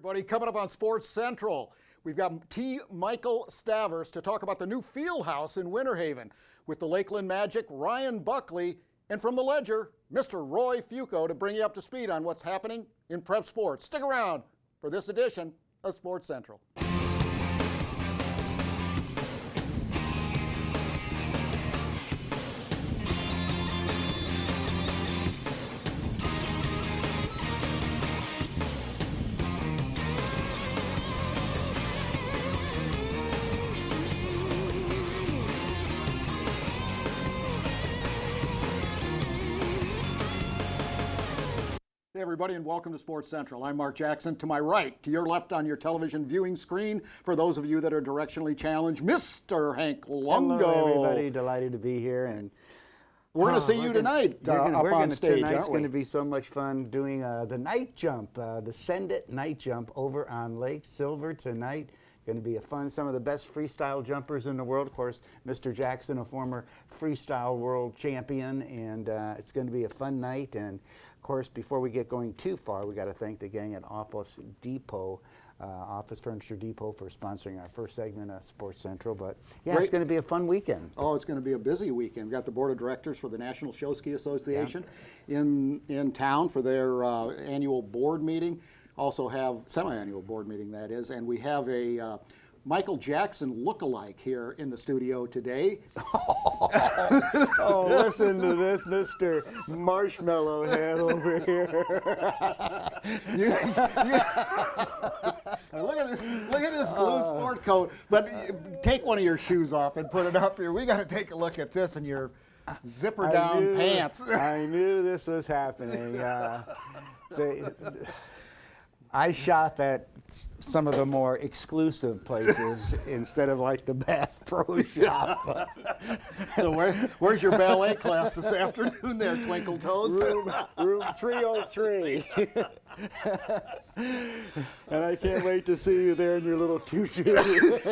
Everybody, coming up on Sports Central, we've got T. Michael Stavres to talk about the new Fieldhouse in Winter Haven with the Lakeland Magic, Ryan Buckley, and from the Ledger, Mr. Roy Fuoco to bring you up to speed on what's happening in prep sports. Stick around for this edition of Sports Central. Hey everybody, and welcome to Sports Central. I'm Mark Jackson. To my right, to your left on your television viewing screen, for those of you that are directionally challenged, Mr. Hank Longo. Hello everybody, delighted to be here. And we're going to see you tonight up on stage, tonight's aren't we? going to be so much fun doing the night jump, the Send It night jump over on Lake Silver tonight. Going to be a fun, some of the best freestyle jumpers in the world. Of course, Mr. Jackson, a former freestyle world champion, and it's going to be a fun night. And of course, before we get going too far, we got to thank the gang at Office Depot, Office Furniture Depot, for sponsoring our first segment of Sports Central. But yeah, It's going to be a fun weekend. Oh, it's going to be a busy weekend. We've got the board of directors for the National Show Ski Association in town for their annual board meeting. Also have semi-annual board meeting, that is, and we have a Michael Jackson look-alike here in the studio today. Oh, listen to this, Mr. Marshmallow Head over here. Look at this blue sport coat. But take one of your shoes off and put it up here. We got to take a look at this in your zipper down pants. I knew this was happening. I shop at some of the more exclusive places instead of like the Bass Pro Shop. So where's your ballet class this afternoon there, Twinkle Toes? Room 303. And I can't wait to see you there in your little tutu. This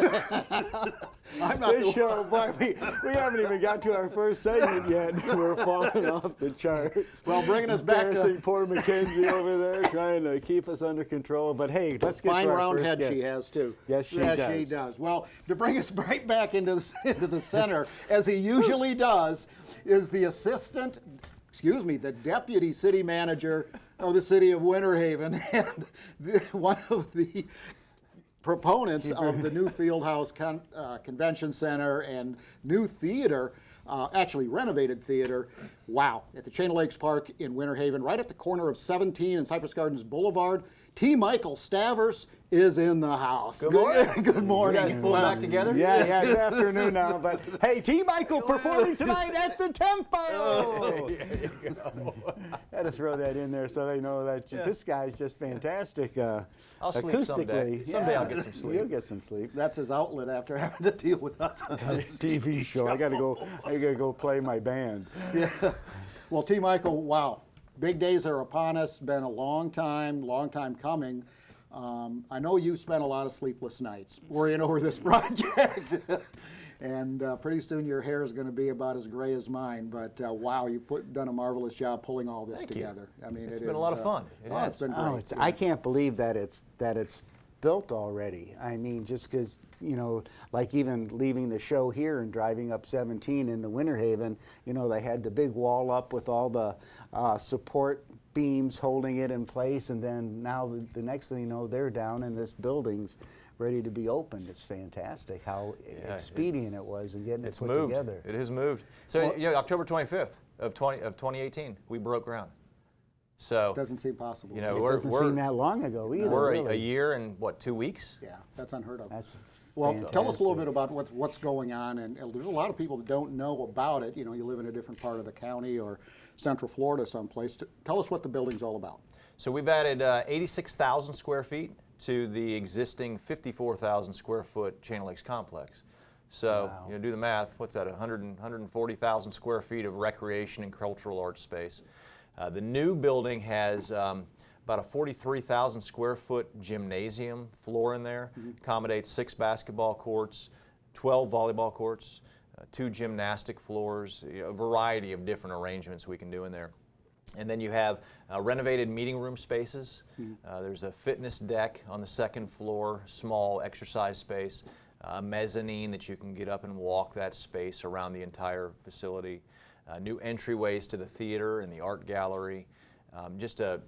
show, boy, we haven't even got to our first segment yet. We're falling off the charts. Well, bringing us back to poor Mackenzie over there, trying to keep us under control. But hey, let's get fine to our round first head guest. she has too. Yes, she does. Well, to bring us right back into the center, as he usually does, is the the deputy city manager of the city of Winter Haven, and one of the proponents of the new Fieldhouse Convention Center and new theater, actually renovated theater, wow, at the Chain of Lakes Park in Winter Haven, right at the corner of 17 and Cypress Gardens Boulevard. T. Michael Stavres is in the house. Good morning. Good morning. You guys pull back together? Yeah, good afternoon now. But hey, T. Michael performing tonight at the Tempo. There you go. Had to throw that in there so they know that this guy's just fantastic. I'll sleep acoustically. someday. I'll get some sleep. You'll get some sleep. That's his outlet after having to deal with us on this TV show. I gotta go play my band. Yeah. Well, T. Michael, wow. Big days are upon us. Been a long time coming. I know you spent a lot of sleepless nights worrying over this project. And pretty soon your hair is going to be about as gray as mine. But wow, you've done a marvelous job pulling all this together. I mean, it's been a lot of fun. It's been great. I can't believe that it's built already. I mean, just because, like even leaving the show here and driving up 17 into Winter Haven, they had the big wall up with all the support beams holding it in place, and then now the next thing you know, they're down in this building's ready to be opened. It's fantastic how expedient it was in getting it put together. It has moved. So October 25th of 2018, we broke ground. So doesn't seem possible. It doesn't seem that long ago either. We're really. a year and 2 weeks? Yeah, that's unheard of. That's well, fantastic. Tell us a little bit about what's going on, and there's a lot of people that don't know about it. You live in a different part of the county or Central Florida someplace. Tell us what the building's all about. So we've added 86,000 square feet to the existing 54,000 square foot Chain of Lakes complex. So wow. Do the math. What's that? 140,000 square feet of recreation and cultural arts space. The new building has about a 43,000 square foot gymnasium floor in there. Accommodates 6 basketball courts, 12 volleyball courts, 2 gymnastic floors, a variety of different arrangements we can do in there. And then you have renovated meeting room spaces. There's a fitness deck on the second floor, small exercise space, a mezzanine that you can get up and walk that space around the entire facility, new entryways to the theater and the art gallery. Just an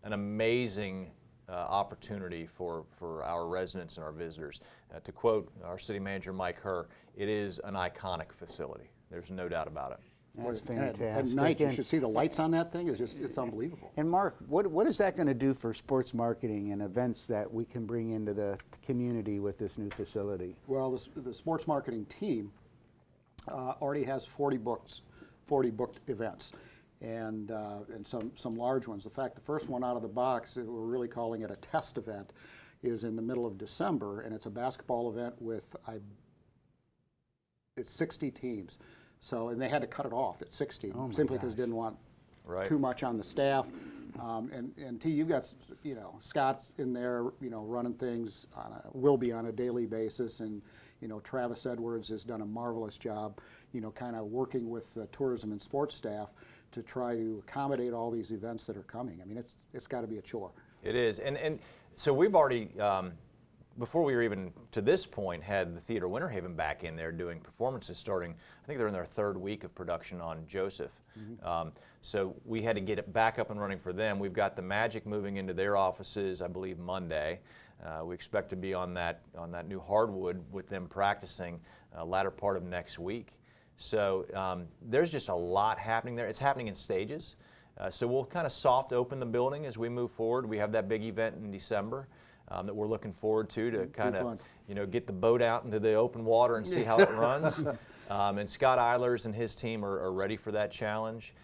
amazing opportunity for our residents and our visitors. To quote our city manager, Mike Herr, it is an iconic facility. There's no doubt about it. That's At fantastic. night, you should see the lights on that thing. It's unbelievable. And Mark, what is that going to do for sports marketing and events that we can bring into the community with this new facility? Well, the sports marketing team already has 40 booked events, and some large ones. In fact, the first one out of the box, we're really calling it a test event, is in the middle of December, and it's a basketball event with it's 60 teams. So, and they had to cut it off at 60 simply because they didn't want too much on the staff. And T, you've got, Scott's in there, running things, will be on a daily basis. And, Travis Edwards has done a marvelous job, kind of working with the tourism and sports staff to try to accommodate all these events that are coming. I mean, it's got to be a chore. It is. And so we've already, before we were even to this point, had the Theater Winter Haven back in there doing performances starting, I think they're in their third week of production on Joseph. So we had to get it back up and running for them. We've got the Magic moving into their offices, I believe, Monday. We expect to be on that new hardwood with them practicing latter part of next week. So there's just a lot happening there. It's happening in stages. So we'll kind of soft open the building as we move forward. We have that big event in December that we're looking forward to kind of, get the boat out into the open water and see how it runs. And Scott Eilers and his team are ready for that challenge.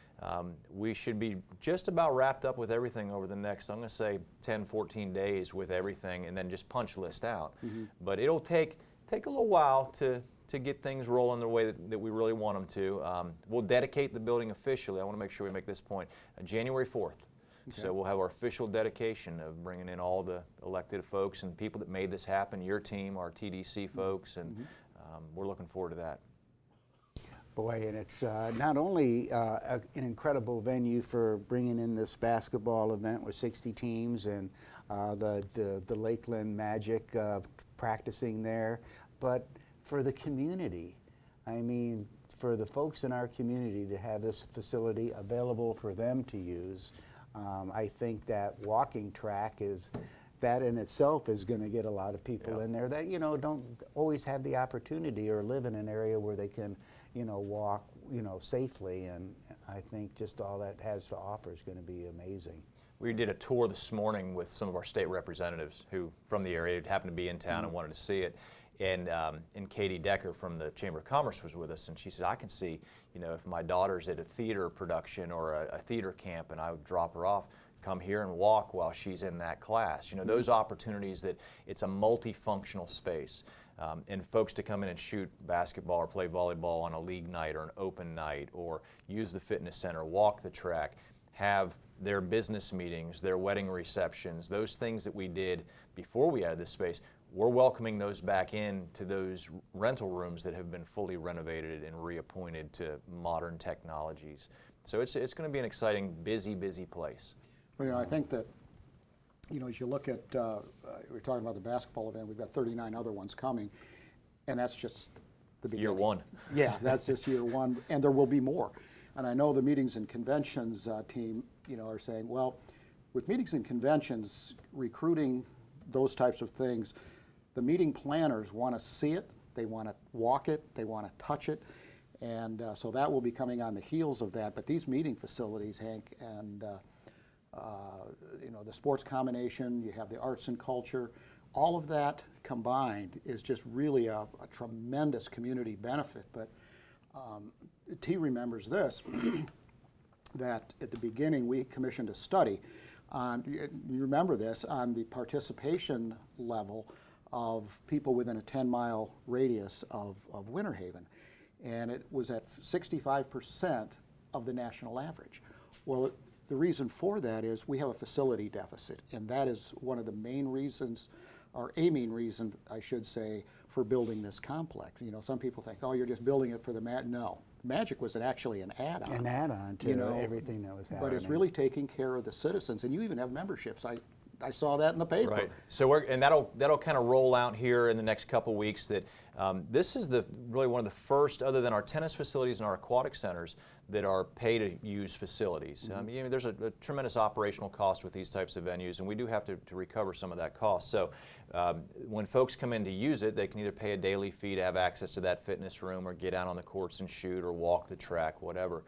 We should be just about wrapped up with everything over the next, I'm going to say, 10, 14 days with everything, and then just punch list out. But it'll take a little while to get things rolling the way that we really want them to. We'll dedicate the building officially. I want to make sure we make this point. January 4th. Okay. So we'll have our official dedication of bringing in all the elected folks and people that made this happen, your team, our TDC folks, and we're looking forward to that. Boy, and it's not only an incredible venue for bringing in this basketball event with 60 teams and the Lakeland Magic practicing there, but for the community. I mean, for the folks in our community to have this facility available for them to use. I think that walking track that in itself is going to get a lot of people in there that, don't always have the opportunity or live in an area where they can, walk, safely. And I think just all that has to offer is going to be amazing. We did a tour this morning with some of our state representatives who, from the area, happened to be in town and wanted to see it. And Katie Decker from the Chamber of Commerce was with us, and she said, I can see, if my daughter's at a theater production or a theater camp and I would drop her off, come here and walk while she's in that class. Those opportunities that it's a multifunctional space. And folks to come in and shoot basketball or play volleyball on a league night or an open night, or use the fitness center, walk the track, have their business meetings, their wedding receptions, those things that we did before we added this space. We're welcoming those back in to those rental rooms that have been fully renovated and reappointed to modern technologies. So it's going to be an exciting, busy place. Well, I think that, as you look at, we're talking about the basketball event, we've got 39 other ones coming, and that's just the beginning. Year one. Yeah, that's just year one, and there will be more. And I know the meetings and conventions team, are saying, well, with meetings and conventions, recruiting those types of things, the meeting planners want to see it, they want to walk it, they want to touch it, and so that will be coming on the heels of that. But these meeting facilities, Hank, and the sports combination, you have the arts and culture, all of that combined is just really a tremendous community benefit. But T remembers this, that at the beginning we commissioned a study on, you remember this, on the participation level of people within a 10-mile radius of Winter Haven. And it was at 65% of the national average. Well, the reason for that is we have a facility deficit, and that is one of the main reasons, or a main reason, I should say, for building this complex. Some people think, oh, you're just building it for the mat. No, Magic was actually an add-on. An add-on to everything that was happening. But it's really taking care of the citizens, and you even have memberships. I saw that in the paper. Right. So that'll kind of roll out here in the next couple weeks. That this is really one of the first, other than our tennis facilities and our aquatic centers, that are pay-to-use facilities. Mm-hmm. I mean, there's a tremendous operational cost with these types of venues, and we do have to recover some of that cost. So when folks come in to use it, they can either pay a daily fee to have access to that fitness room, or get out on the courts and shoot, or walk the track, whatever.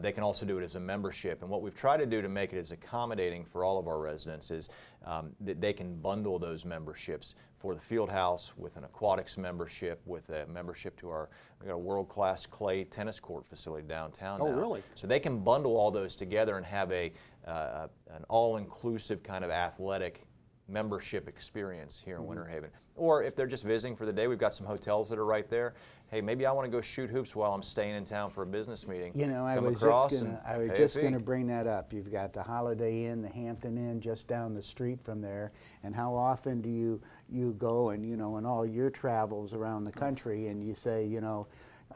They can also do it as a membership. And what we've tried to do to make it as accommodating for all of our residents is that they can bundle those memberships for the Fieldhouse with an aquatics membership, with a membership to we got a world-class clay tennis court facility downtown now. Oh, really? So they can bundle all those together and have an all-inclusive kind of athletic membership experience here in Winter Haven. Or if they're just visiting for the day, we've got some hotels that are right there. Hey, maybe I want to go shoot hoops while I'm staying in town for a business meeting. You know, I was just going to bring that up. You've got the Holiday Inn, the Hampton Inn just down the street from there. And how often do you go and, in all your travels around the country, and you say,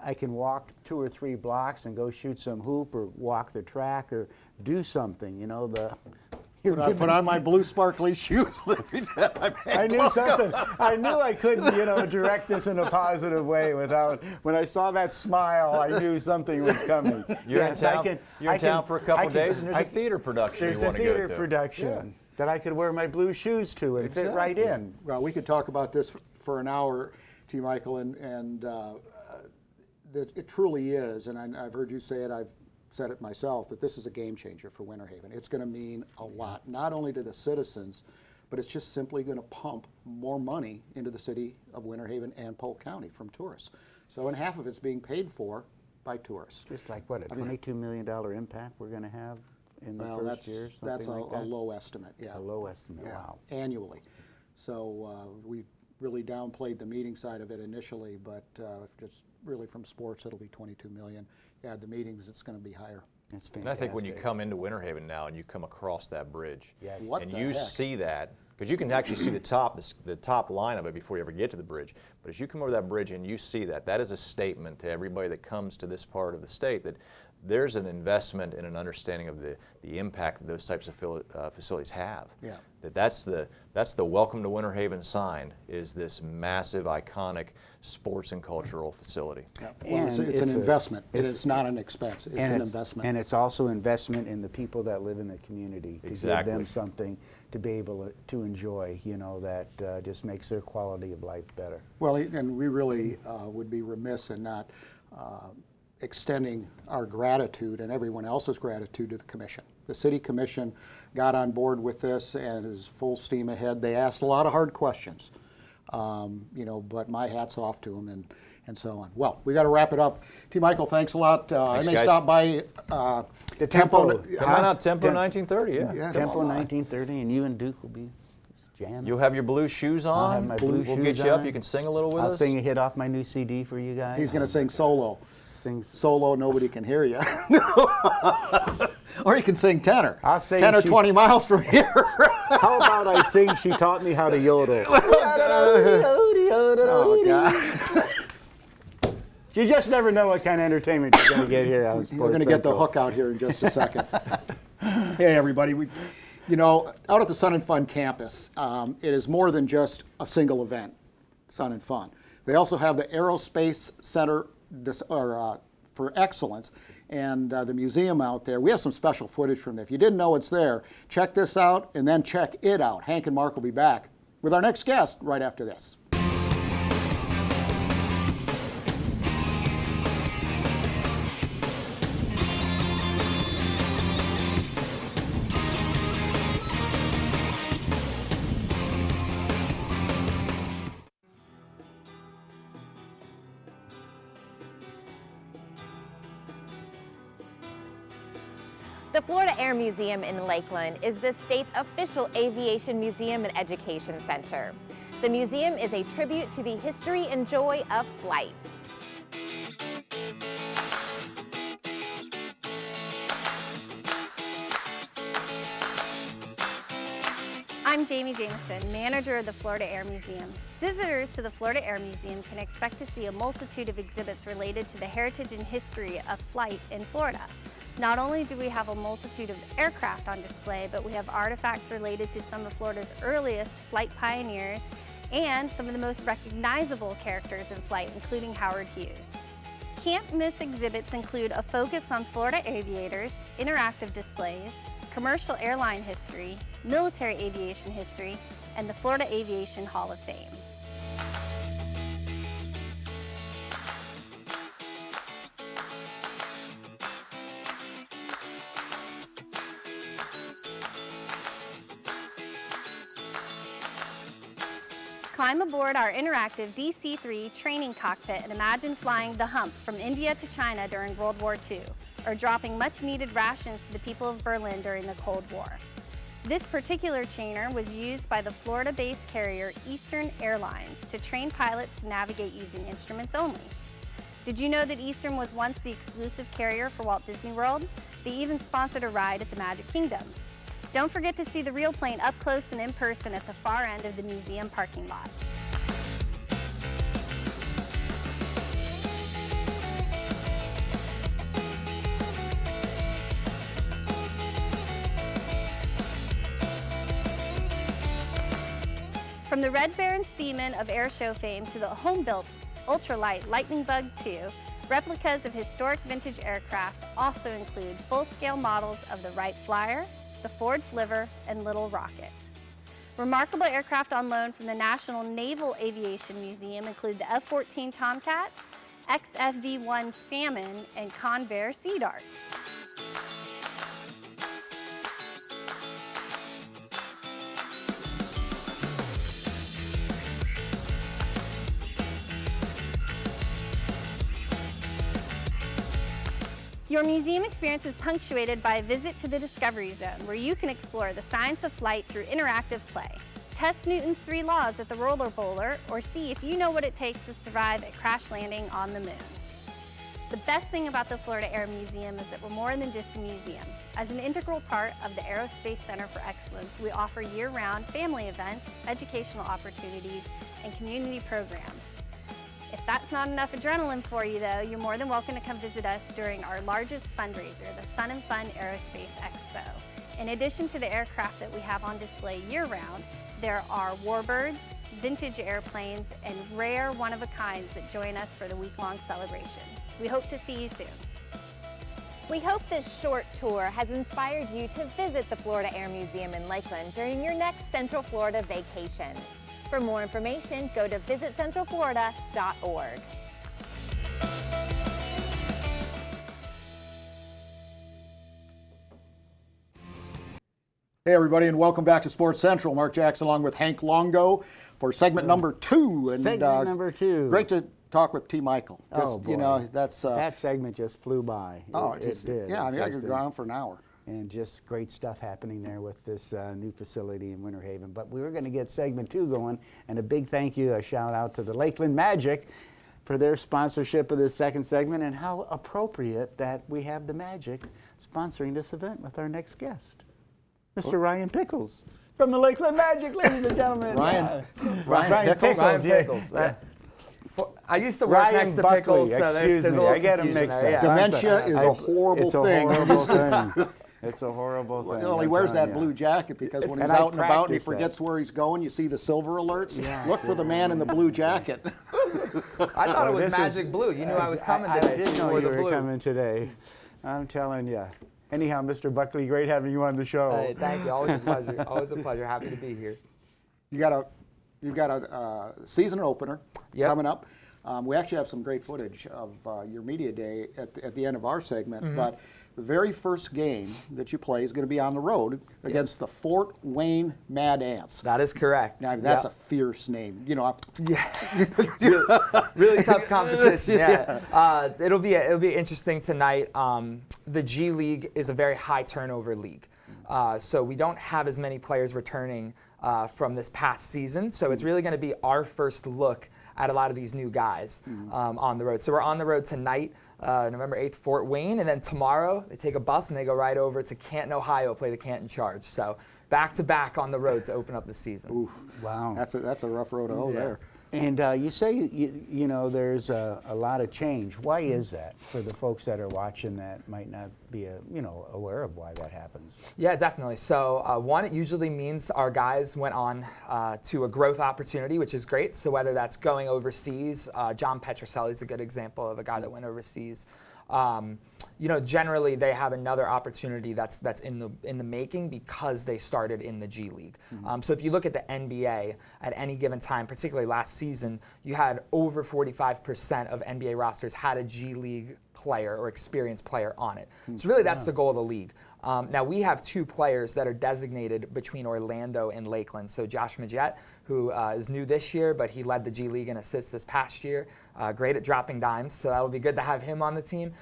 I can walk 2 or 3 blocks and go shoot some hoop, or walk the track, or do something, Put on my blue sparkly shoes. I knew something. I knew I couldn't, direct this in a positive way without. When I saw that smile, I knew something was coming. You're in town for a couple of days, and there's a theater production you want to go to. There's a theater production that I could wear my blue shoes to and fit right in. Well, we could talk about this for an hour, T. Michael, and it truly is. And I've heard you say it. I've said it myself, that this is a game changer for Winter Haven. It's going to mean a lot, not only to the citizens, but it's just simply going to pump more money into the city of Winter Haven and Polk County from tourists. So, and half of it's being paid for by tourists. It's like, what, a $22 million impact we're going to have in the first year? That's like a low estimate, yeah. A low estimate, wow. Annually. So we really downplayed the meeting side of it initially, but just really from sports, it'll be 22 million. Add the meetings, it's going to be higher. That's fantastic. And I think when you come into Winter Haven now and you come across that bridge, yes. and you see that, because you can actually see the top line of it before you ever get to the bridge. But as you come over that bridge and you see that, that is a statement to everybody that comes to this part of the state that there's an investment and an understanding of the impact that those types of facilities have. Yeah. That's the Welcome to Winter Haven sign, is this massive, iconic sports and cultural facility. Yeah. Well, it's an investment. It's not an expense. It's an investment. And it's also investment in the people that live in the community, to give them something to be able to enjoy, that just makes their quality of life better. Well, and we really would be remiss in not extending our gratitude and everyone else's gratitude to the commission. The city commission got on board with this and is full steam ahead. They asked a lot of hard questions, but my hat's off to them and so on. Well, we got to wrap it up. T. Michael, thanks a lot. Thanks, I may guys. stop by the Tempo. Come on out, Tempo 1930, yeah. Tempo 1930, and you and Duke will be jamming. You'll have your blue shoes on. I'll have my blue We'll shoes get you up. on. You can sing a little with us. I'll sing a hit off my new CD for you guys. He's going to sing solo. Sings Solo, nobody can hear you. Or you can sing tenor. I'll sing 10 or 20 miles from here. How about I sing She Taught Me How to Yodel? Oh, God. You just never know what kind of entertainment you're going to get here on Sports We're going to get the Central. hook out here in just a second. Hey, everybody. Out at the Sun and Fun campus, it is more than just a single event, Sun and Fun. They also have the Aerospace Center for Excellence and the museum out there. We have some special footage from there. If you didn't know it's there, check this out and then check it out. Hank and Mark will be back with our next guest right after this. The Florida Air Museum in Lakeland is the state's official aviation museum and education center. The museum is a tribute to the history and joy of flight. I'm I'm Jamie Jameson, manager of the Florida Air Museum. Visitors to the Florida Air Museum can expect to see a multitude of exhibits related to the heritage and history of flight in Florida. Not only do we have a multitude of aircraft on display, but we have artifacts related to some of Florida's earliest flight pioneers and some of the most recognizable characters in flight, including Howard Hughes. Can't miss exhibits include a focus on Florida aviators, interactive displays, commercial airline history, military aviation history, and the Florida Aviation Hall of Fame. Climb aboard our interactive DC-3 training cockpit and imagine flying the hump from India to China during World War II, or dropping much-needed rations to the people of Berlin during the Cold War. This particular trainer was used by the Florida-based carrier Eastern Airlines to train pilots to navigate using instruments only. Did you know that Eastern was once the exclusive carrier for Walt Disney World? They even sponsored a ride at the Magic Kingdom. Don't forget to see the real plane up close and in person at the far end of the museum parking lot. From the Red Baron Steeman of airshow fame to the home-built ultralight Lightning Bug 2, replicas of historic vintage aircraft also include full-scale models of the Wright Flyer, the Ford Flivver, and Little Rocket. Remarkable aircraft on loan from the National Naval Aviation Museum include the F-14 Tomcat, XFV-1 Salmon, and Convair Sea Dart. Your museum experience is punctuated by a visit to the Discovery Zone, where you can explore the science of flight through interactive play. Test Newton's 3 laws at the roller bowler, or see if you know what it takes to survive a crash landing on the moon. The best thing about the Florida Air Museum is that we're more than just a museum. As an integral part of the Aerospace Center for Excellence, we offer year-round family events, educational opportunities, and community programs. If that's not enough adrenaline for you, though, you're more than welcome to come visit us during our largest fundraiser, the Sun and Fun Aerospace Expo. In addition to the aircraft that we have on display year-round, there are warbirds, vintage airplanes, and rare one-of-a-kinds that join us for the week-long celebration. We hope to see you soon. We hope this short tour has inspired you to visit the Florida Air Museum in Lakeland during your next Central Florida vacation. For more information, go to visitcentralflorida.org. Hey everybody, and welcome back to Sports Central. Mark Jackson along with Hank Longo for segment number 2. And Segment number 2. Great to talk with T. Michael. Just, boy. you know, that's that segment just flew by. it did. Yeah, I mean, I could go on for an hour. And just great stuff happening there with this new facility in Winter Haven. But we were going to get segment 2 going, and a big thank you, a shout out to the Lakeland Magic for their sponsorship of this second segment, and how appropriate that we have the Magic sponsoring this event with our next guest, Mr. Ryan Pickles from the Lakeland Magic, ladies and gentlemen. Ryan Pickles. Ryan Pickles. Yeah. I used to work Ryan next to Buckley, Pickles, so there's a little I get them confusion mixed there, up. yeah. Dementia is a horrible thing. It's a horrible thing. It's a horrible thing. Well, he I'm wears telling that you. blue jacket because when he's And I out and about and he practice that. forgets where he's going, you see the silver alerts. Yeah. Look for the man in the blue jacket. I thought it was this is- magic blue. You knew I was coming I today. so did know wore you the were blue. coming today. I'm telling you. Anyhow, Mr. Buckley, great having you on the show. Hey, thank you. Always a pleasure. Always a pleasure. Happy to be here. You've got a season opener Yep. coming up. We actually have some great footage of your media day at the end of our segment, but the very first game that you play is going to be on the road against the Fort Wayne Mad Ants. That is correct. Now, that's Yep. a fierce name. You know, really tough competition. Yeah. It'll be interesting tonight. The G League is a very high turnover league, so we don't have as many players returning from this past season. So it's really going to be our first look at a lot of these new guys on the road. So we're on the road tonight, November 8th, Fort Wayne, and then tomorrow they take a bus and they go right over to Canton, Ohio, play the Canton Charge. So back to back on the road to open up the season. Oof. Wow. That's a rough road to hoe there. And you say, you know, there's a lot of change. Why is that for the folks that are watching that might not be, you know, aware of why that happens? Yeah, definitely. So one, it usually means our guys went on to a growth opportunity, which is great. So whether that's going overseas, John Petroselli is a good example of a guy that went overseas. You know, generally they have another opportunity that's in the making because they started in the G League. So if you look at the NBA at any given time, particularly last season, you had over 45% of NBA rosters had a G League player or experienced player on it. So really that's the goal of the league. Now we have 2 players that are designated between Orlando and Lakeland. So Josh Majette, who is new this year, but he led the G League in assists this past year. Great at dropping dimes, so that'll be good to have him on the team.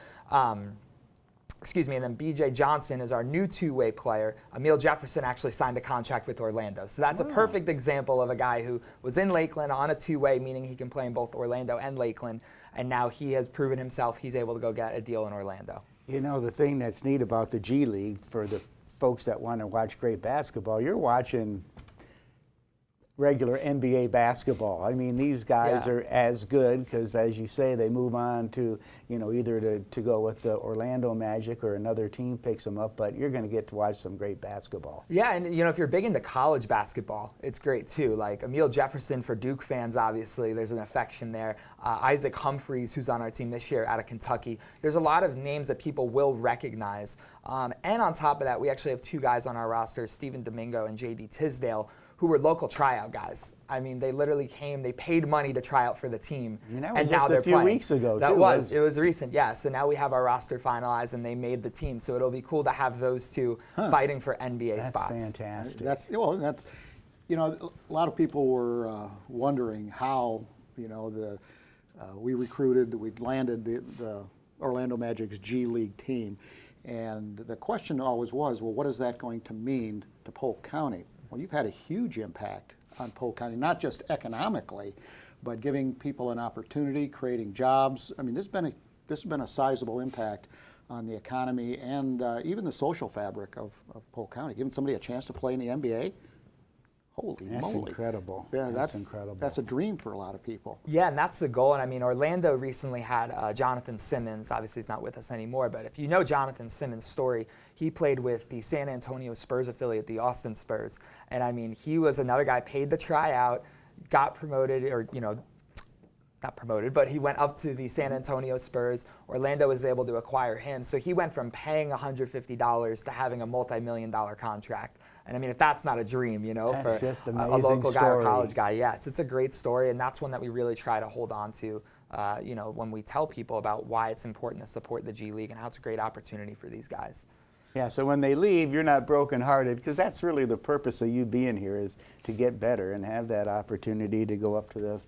Excuse me, and then BJ Johnson is our new 2-way player. Emil Jefferson actually signed a contract with Orlando. So that's a perfect example of a guy who was in Lakeland on a 2-way, meaning he can play in both Orlando and Lakeland, and now he has proven himself he's able to go get a deal in Orlando. You know, the thing that's neat about the G League, for the folks that want to watch great basketball, you're watching regular NBA basketball. I mean, these guys are as good because, as you say, they move on to, you know, either to go with the Orlando Magic or another team picks them up, but you're going to get to watch some great basketball. Yeah, and you know, if you're big into college basketball, it's great too. Like Emil Jefferson for Duke fans, obviously, there's an affection there. Isaac Humphries, who's on our team this year out of Kentucky. There's a lot of names that people will recognize. And on top of that, we actually have 2 guys on our roster, Stephen Domingo and J.D. Tisdale, who were local tryout guys. I mean, they literally came, they paid money to try out for the team. And that and was now just they're a few playing. weeks ago, That too. it was recent, yeah. So now we have our roster finalized and they made the team. So it'll be cool to have those 2 fighting for NBA spots. That's fantastic. That's you know, a lot of people were wondering how, you know, we landed the Orlando Magic's G League team, and the question always was, well, what is that going to mean to Polk County? Well, you've had a huge impact on Polk County, not just economically, but giving people an opportunity, creating jobs. I mean, this has been a sizable impact on the economy and even the social fabric of Polk County. Giving somebody a chance to play in the NBA, holy That's moly. incredible. Yeah, that's incredible. That's a dream for a lot of people. Yeah, and that's the goal. And I mean, Orlando recently had Jonathan Simmons. Obviously, he's not with us anymore. But if you know Jonathan Simmons' story, he played with the San Antonio Spurs affiliate, the Austin Spurs. And I mean, he was another guy paid the tryout, got promoted, or, you know, not promoted, but he went up to the San Antonio Spurs. Orlando was able to acquire him. So he went from paying $150 to having a multi-million-dollar contract. And I mean, if that's not a dream, you know, That's for just a amazing local guy or story. college guy, yes, it's a great story, and that's one that we really try to hold on to, you know, when we tell people about why it's important to support the G League and how it's a great opportunity for these guys. Yeah, so when they leave, you're not brokenhearted, because that's really the purpose of you being here, is to get better and have that opportunity to go up to the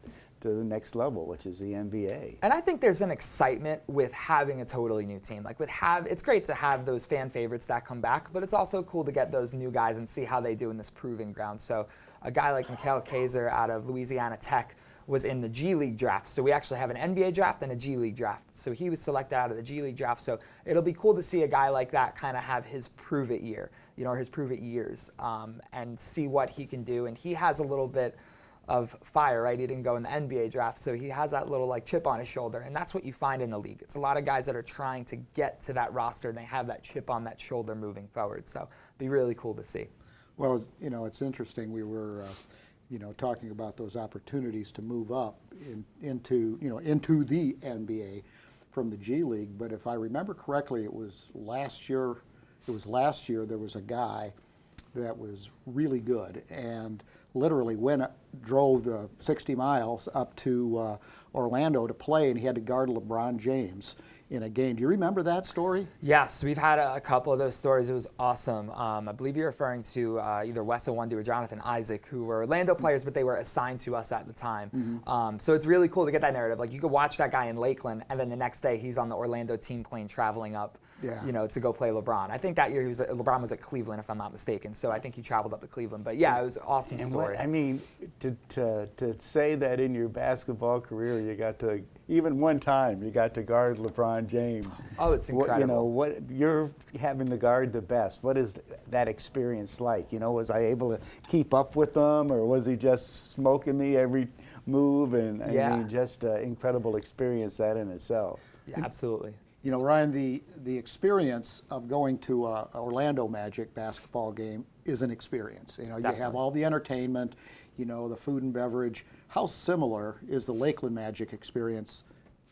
next level, which is the NBA. And I think there's an excitement with having a totally new team. Like it's great to have those fan favorites that come back, but it's also cool to get those new guys and see how they do in this proving ground. So a guy like Mikal Kaiser out of Louisiana Tech was in the G League draft. So we actually have an NBA draft and a G League draft. So he was selected out of the G League draft. So it'll be cool to see a guy like that kind of have his prove it year, you know, or his prove it years, and see what he can do. And he has a little bit of fire, right? He didn't go in the NBA draft, so he has that little like chip on his shoulder, and that's what you find in the league. It's a lot of guys that are trying to get to that roster, and they have that chip on that shoulder moving forward. So it'd be really cool to see. Well, you know, it's interesting. We were, you know, talking about those opportunities to move up into the NBA from the G League. But if I remember correctly, it was last year. There was a guy that was really good and literally drove the 60 miles up to Orlando to play, and he had to guard LeBron James in a game. Do you remember that story? Yes, we've had a couple of those stories. It was awesome. I believe you're referring to either Wes Owundu or Jonathan Isaac, who were Orlando players, but they were assigned to us at the time. So it's really cool to get that narrative. Like, you could watch that guy in Lakeland, and then the next day he's on the Orlando team plane traveling up Yeah. you know, to go play LeBron. I think that year LeBron was at Cleveland, if I'm not mistaken. So I think he traveled up to Cleveland. But yeah, it was an awesome And story. I mean, to say that in your basketball career, you got to, even one time, you got to guard LeBron James. Oh, it's incredible. You know, what you're having to guard the best. What is that experience like? You know, was I able to keep up with them, or was he just smoking me every move? And I mean, just an incredible experience that in itself. Yeah, absolutely. You know, Ryan, the experience of going to a Orlando Magic basketball game is an experience. You know, you have Definitely. all the entertainment, you know, the food and beverage. How similar is the Lakeland Magic experience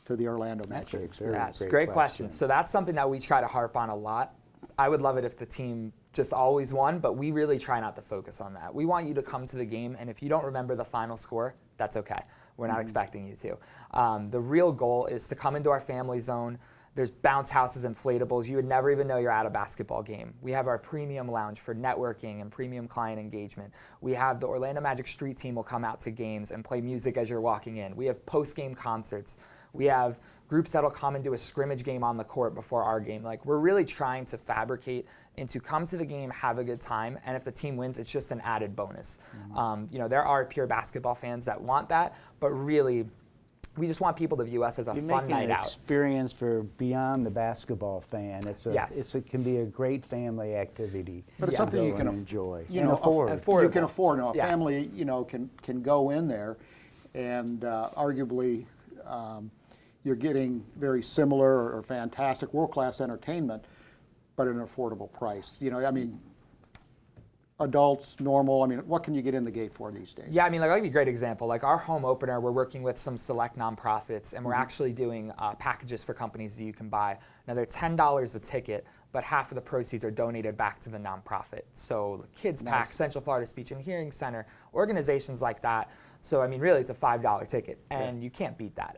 to the Orlando Magic experience? Yeah, it's a great question. So that's something that we try to harp on a lot. I would love it if the team just always won, but we really try not to focus on that. We want you to come to the game, and if you don't remember the final score, that's okay. We're not expecting you to. The real goal is to come into our family zone. There's bounce houses, inflatables. You would never even know you're at a basketball game. We have our premium lounge for networking and premium client engagement. We have the Orlando Magic street team will come out to games and play music as you're walking in. We have post-game concerts. We have groups that'll come and do a scrimmage game on the court before our game. Like, we're really trying to fabricate into come to the game, have a good time, and if the team wins, it's just an added bonus. You know, there are pure basketball fans that want that, but really, we just want people to view us as a You're fun making night an out. experience for beyond the basketball fan. It can be a great family activity. But it's to something go you can and enjoy. You and know, afford. You can afford. Now, a Yes. family, you know, can go in there, and arguably, you're getting very similar or fantastic world-class entertainment, but at an affordable price. You know, I mean, adults, normal. I mean, what can you get in the gate for these days? Yeah, I mean, like, I'll give you a great example. Like, our home opener, we're working with some select nonprofits, and we're actually doing packages for companies that you can buy. Now, they're $10 a ticket, but half of the proceeds are donated back to the nonprofit. So, Kids Pack, Central Florida Speech and Hearing Center, organizations like that. So, I mean, really, it's a $5 ticket, and you can't beat that.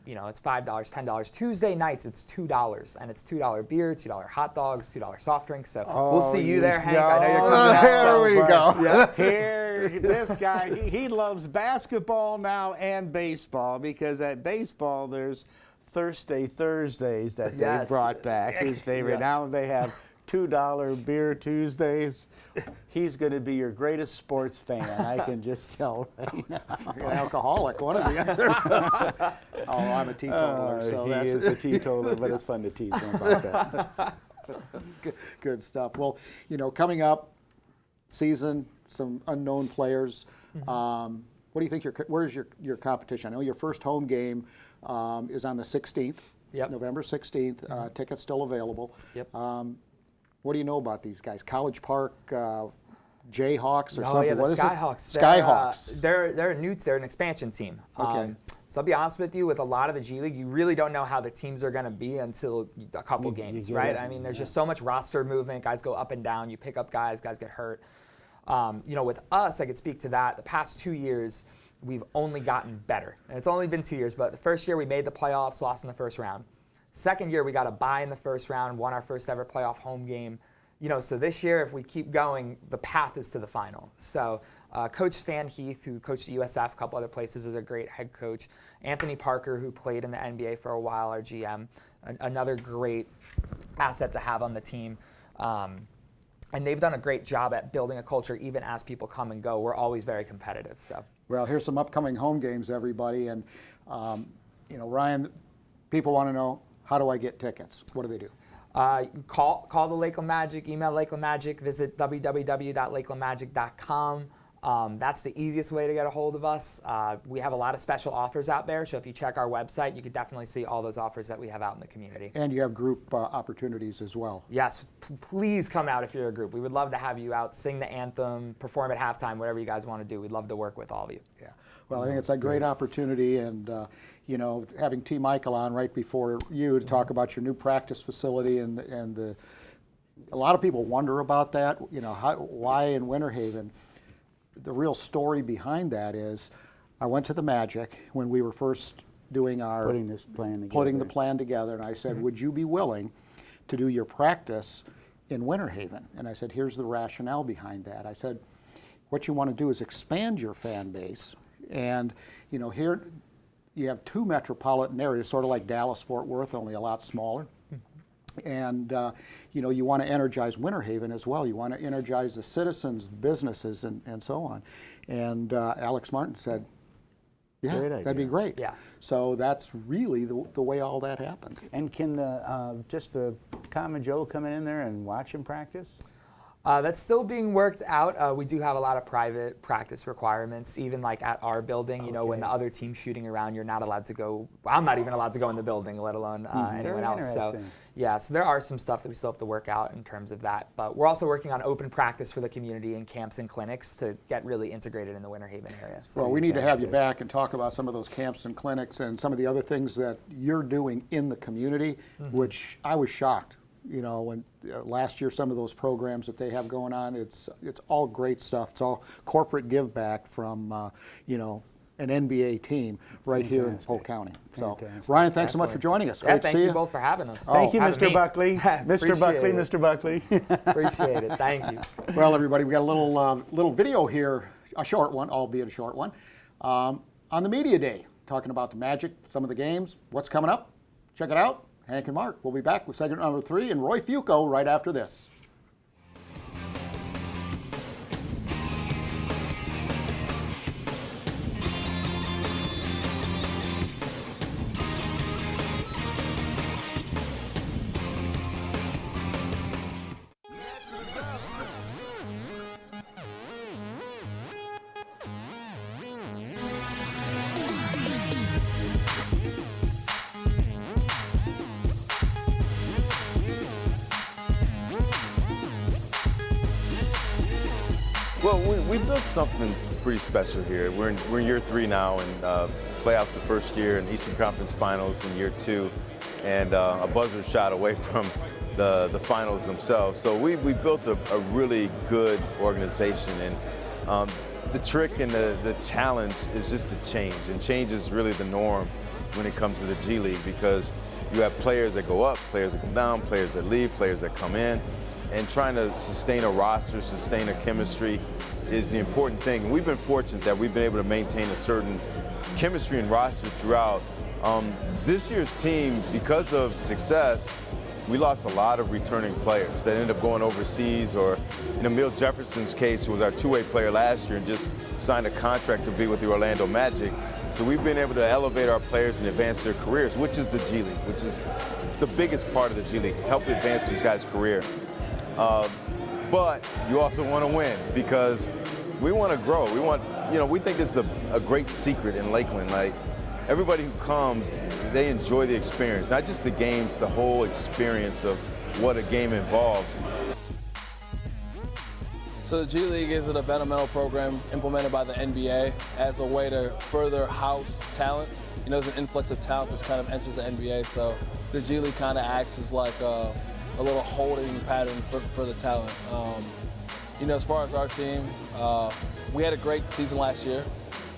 You know, it's $5, $10. Tuesday nights, it's $2, and it's $2 beer, $2 hot dogs, $2 soft drinks. So, we'll see you there, Hank. I know you're coming out. There so- we go. Yeah, here, this guy, he loves basketball now and baseball, because at baseball there's Thursdays that they Yes. brought back, his favorite. Now they have $2 beer Tuesdays. He's going to be your greatest sports fan, I can just tell right now. You're an alcoholic, one or the other. Oh, I'm a teetotaler, so he that's is a teetotaler, but it's fun to tease him about that. good stuff. Well, you know, coming up, season, some unknown players. What do you think? Where's your competition? I know your first home game is on the 16th, Yep. November 16th. Tickets still available. Yep. What do you know about these guys? College Park Jayhawks or Oh something? yeah, the What is it? Skyhawks. Skyhawks. They're an expansion team. Okay. So I'll be honest with you, with a lot of the G League, you really don't know how the teams are going to be until a couple games, get right? it. I mean, there's just so much roster movement. Guys go up and down. You pick up guys get hurt. You know, with us, I could speak to that. The past 2 years, we've only gotten better. And it's only been 2 years, but the first year we made the playoffs, lost in the first round. Second year, we got a bye in the first round, won our first ever playoff home game. You know, so this year, if we keep going, the path is to the final. So Coach Stan Heath, who coached at USF, a couple other places, is a great head coach. Anthony Parker, who played in the NBA for a while, our GM, another great asset to have on the team. And they've done a great job at building a culture even as people come and go. We're always very competitive. So. Well, here's some upcoming home games, everybody. And, you know, Ryan, people want to know, how do I get tickets? What do they do? Call the Lakeland Magic, email Lakeland Magic, visit www.lakelandmagic.com. That's the easiest way to get a hold of us. We have a lot of special offers out there, so if you check our website, you could definitely see all those offers that we have out in the community. And you have group opportunities as well. Yes, please come out if you're a group. We would love to have you out, sing the anthem, perform at halftime, whatever you guys want to do. We'd love to work with all of you. Yeah. Well, I think it's a great opportunity, and you know, having T. Michael on right before you to talk about your new practice facility and a lot of people wonder about that. You know, why in Winter Haven? The real story behind that is, I went to the Magic when we were first doing our Putting this plan together. putting the plan together, and I said, would you be willing to do your practice in Winter Haven? And I said, here's the rationale behind that. I said, what you want to do is expand your fan base, and you know, here you have two metropolitan areas, sort of like Dallas, Fort Worth, only a lot smaller. And you know, you want to energize Winter Haven as well. You want to energize the citizens, businesses, and so on. And Alex Martin said, yeah, Great that'd be idea. great. Yeah. So that's really the way all that happened. And can just the common Joe come in there and watch him practice? That's still being worked out. We do have a lot of private practice requirements, even like at our building. You know, when the other team's shooting around, you're not allowed to go. I'm not even allowed to go in the building, let alone anyone Very else. So, interesting. yeah, so there are some stuff that we still have to work out in terms of that. But we're also working on open practice for the community and camps and clinics to get really integrated in the Winter Haven area. Well, we need to have you back and talk about some of those camps and clinics and some of the other things that you're doing in the community, which I was shocked. You know, when last year, some of those programs that they have going on, it's all great stuff. It's all corporate give back from, you know, an NBA team right here in Polk County. So, Fantastic. Ryan, thanks so much for joining us. Yeah, Great to thank see you both for having us. Thank you, Having Mr. me. Buckley. Mr. Buckley, Appreciate it. Mr. Buckley. Appreciate it. Thank you. Well, everybody, we got a little video here, a short one, albeit a short one, on the media day, talking about the Magic, some of the games, what's coming up. Check it out. Hank and Mark. We'll be back with segment number 3 and Roy Fuoco right after this. Well, we built something pretty special here. We're in year 3 now, and playoffs the first year, and Eastern Conference Finals in year 2, and a buzzer shot away from the finals themselves. So we built a really good organization, and the trick and the challenge is just the change, and change is really the norm when it comes to the G League, because you have players that go up, players that come down, players that leave, players that come in. And trying to sustain a roster, sustain a chemistry is the important thing. And we've been fortunate that we've been able to maintain a certain chemistry and roster throughout. This year's team, because of success, we lost a lot of returning players that ended up going overseas, or in Emil Jefferson's case, who was our two-way player last year and just signed a contract to be with the Orlando Magic. So we've been able to elevate our players and advance their careers, which is the G League, which is the biggest part of the G League, help advance these guys' career. But you also want to win, because we want to grow. We want, you know, we think this is a great secret in Lakeland. Like, everybody who comes, they enjoy the experience, not just the games, the whole experience of what a game involves. So the G League is a developmental program implemented by the NBA as a way to further house talent. You know, there's an influx of talent that's kind of enters the NBA, so the G League kind of acts as like a little holding pattern for the talent. You know, as far as our team, we had a great season last year,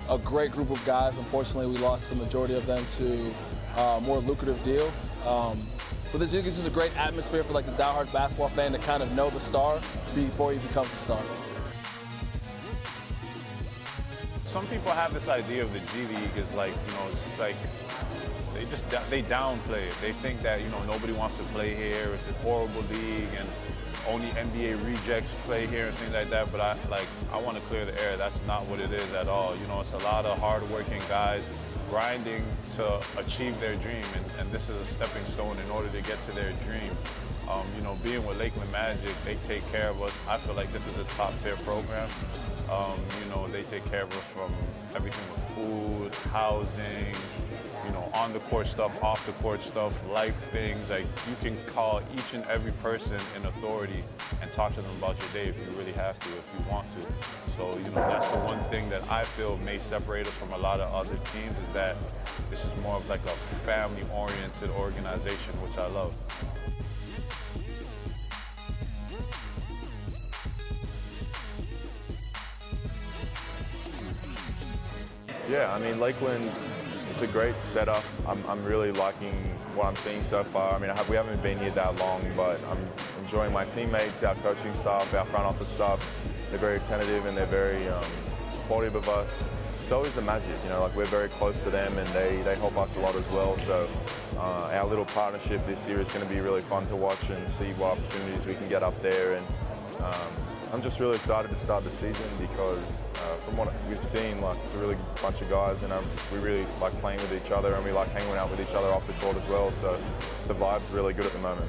a great group of guys. Unfortunately, we lost the majority of them to more lucrative deals. But the G League is just a great atmosphere for like the diehard basketball fan to kind of know the star before he becomes a star. Some people have this idea of the G League is like, you know, it's like they downplay it. They think that, you know, nobody wants to play here. It's a horrible league and only NBA rejects play here and things like that. But I want to clear the air. That's not what it is at all. You know, it's a lot of hardworking guys grinding to achieve their dream, and this is a stepping stone in order to get to their dream. You know, being with Lakeland Magic, they take care of us. I feel like this is a top-tier program. You know, they take care of us from everything with food, housing, you know, on-the-court stuff, off-the-court stuff, life things. Like, you can call each and every person in authority and talk to them about your day if you really have to, if you want to. So, you know, that's the one thing that I feel may separate us from a lot of other teams, is that this is more of like a family-oriented organization, which I love. Yeah, I mean, Lakeland, it's a great setup. I'm really liking what I'm seeing so far. I mean, we haven't been here that long, but I'm enjoying my teammates, our coaching staff, our front office staff. They're very attentive and they're very supportive of us. it's always the Magic. You know, like we're very close to them, and they help us a lot as well. So our little partnership this year is going to be really fun to watch and see what opportunities we can get up there. And I'm just really excited to start the season because from what we've seen, like it's a really good bunch of guys, and we really like playing with each other, and we like hanging out with each other off the court as well. So the vibe's really good at the moment.